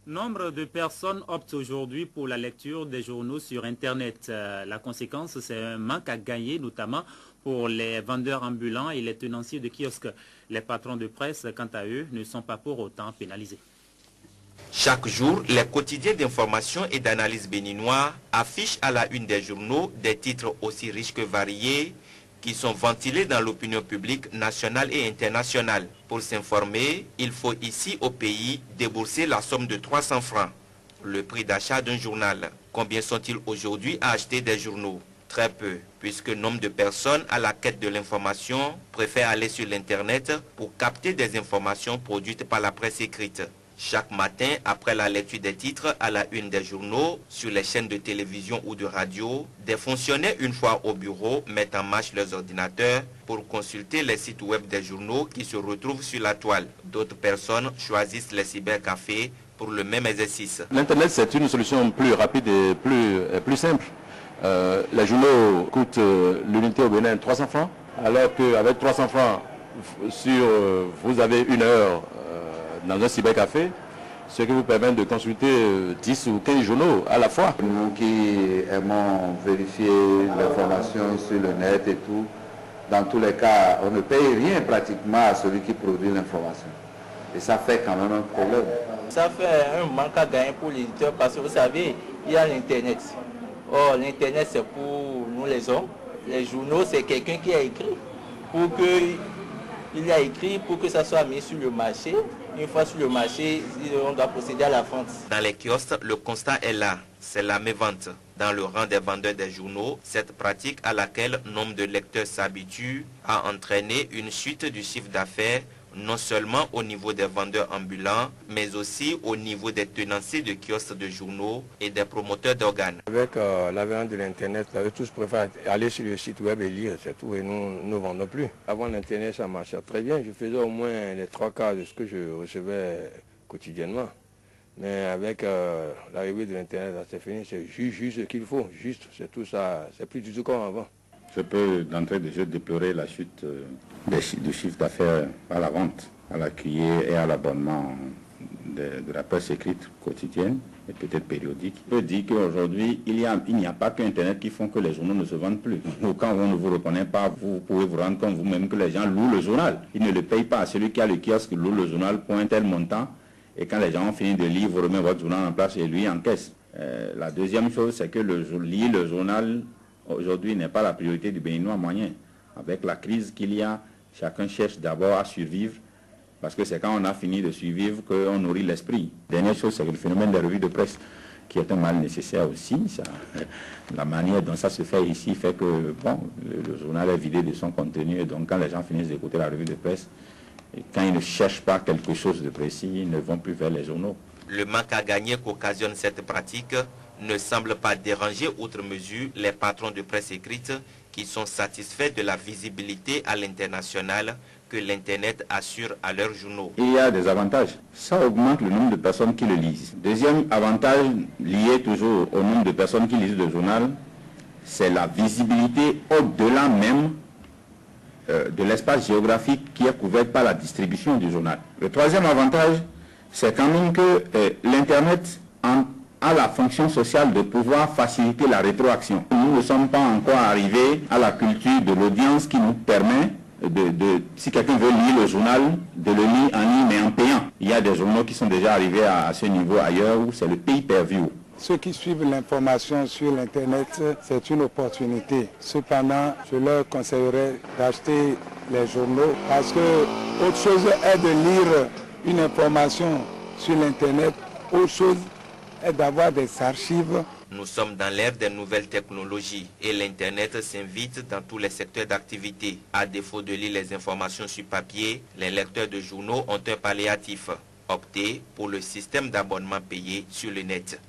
Nombre de personnes optent aujourd'hui pour la lecture des journaux sur Internet. La conséquence, c'est un manque à gagner, notamment pour les vendeurs ambulants et les tenanciers de kiosques. Les patrons de presse, quant à eux, ne sont pas pour autant pénalisés. Chaque jour, les quotidiens d'information et d'analyse béninois affichent à la une des journaux des titres aussi riches que variés qui sont ventilés dans l'opinion publique nationale et internationale. Pour s'informer, il faut ici au pays débourser la somme de 300 francs, le prix d'achat d'un journal. Combien sont-ils aujourd'hui à acheter des journaux? Très peu, puisque nombre de personnes à la quête de l'information préfèrent aller sur l'Internet pour capter des informations produites par la presse écrite. Chaque matin, après la lecture des titres à la une des journaux, sur les chaînes de télévision ou de radio, des fonctionnaires, une fois au bureau, mettent en marche leurs ordinateurs pour consulter les sites web des journaux qui se retrouvent sur la toile. D'autres personnes choisissent les cybercafés pour le même exercice. L'Internet, c'est une solution plus rapide et plus simple. Les journaux coûtent l'unité au Bénin 300 francs, alors qu'avec 300 francs, vous avez une heure dans un cybercafé, ce qui vous permet de consulter 10 ou 15 journaux à la fois. Nous qui aimons vérifier l'information sur le net et tout, dans tous les cas, on ne paye rien pratiquement à celui qui produit l'information. Et ça fait quand même un problème. Ça fait un manque à gagner pour l'éditeur parce que vous savez, il y a l'Internet. Or, l'Internet c'est pour nous les hommes. Les journaux, c'est quelqu'un qui a écrit. Il a écrit pour que ça soit mis sur le marché. Une fois sur le marché, on doit procéder à la vente. Dans les kiosques, le constat est là, c'est la mévente. Dans le rang des vendeurs des journaux, cette pratique à laquelle nombre de lecteurs s'habituent a entraîné une chute du chiffre d'affaires, non seulement au niveau des vendeurs ambulants, mais aussi au niveau des tenanciers de kiosques de journaux et des promoteurs d'organes. Avec l'avènement de l'Internet, tous préfèrent aller sur le site web et lire, c'est tout, et nous ne vendons plus. Avant l'Internet, ça marchait très bien, je faisais au moins les 3/4 de ce que je recevais quotidiennement. Mais avec l'arrivée de l'Internet, c'est fini, c'est juste ce qu'il faut, juste, c'est tout ça, c'est plus du tout comme avant. Je peux d'entrée de jeu déplorer la chute du chiffre d'affaires à la vente, à la cuillère et à l'abonnement de la presse écrite quotidienne et peut-être périodique. Je peux dire qu'aujourd'hui, il n'y a pas que Internet qui font que les journaux ne se vendent plus. Quand on ne vous reconnaît pas, vous pouvez vous rendre compte vous-même que les gens louent le journal. Ils ne le payent pas. Celui qui a le kiosque loue le journal pour un tel montant. Et quand les gens ont fini de lire, vous remettez votre journal en place et lui encaisse. La deuxième chose, c'est que lire le journal aujourd'hui n'est pas la priorité du Béninois moyen. Avec la crise qu'il y a, chacun cherche d'abord à survivre, parce que c'est quand on a fini de survivre qu'on nourrit l'esprit. Dernière chose, c'est que le phénomène des revues de presse, qui est un mal nécessaire aussi, la manière dont ça se fait ici fait que le journal est vidé de son contenu, et donc quand les gens finissent d'écouter la revue de presse, et quand ils ne cherchent pas quelque chose de précis, ils ne vont plus vers les journaux. Le manque à gagner qu'occasionne cette pratique ne semble pas déranger outre mesure les patrons de presse écrite qui sont satisfaits de la visibilité à l'international que l'Internet assure à leurs journaux. Il y a des avantages. Ça augmente le nombre de personnes qui le lisent. Deuxième avantage lié toujours au nombre de personnes qui lisent le journal, c'est la visibilité au-delà même de l'espace géographique qui est couvert par la distribution du journal. Le troisième avantage, c'est quand même que l'Internet a la fonction sociale de pouvoir faciliter la rétroaction. Nous ne sommes pas encore arrivés à la culture de l'audience qui nous permet si quelqu'un veut lire le journal, de le lire en ligne mais en payant. Il y a des journaux qui sont déjà arrivés à ce niveau ailleurs où c'est le pay-per-view. Ceux qui suivent l'information sur l'Internet, c'est une opportunité. Cependant, je leur conseillerais d'acheter les journaux parce que autre chose est de lire une information sur l'Internet, autre chose est d'avoir des archives. Nous sommes dans l'ère des nouvelles technologies et l'Internet s'invite dans tous les secteurs d'activité. À défaut de lire les informations sur papier, les lecteurs de journaux ont un palliatif. Opter pour le système d'abonnement payé sur le net.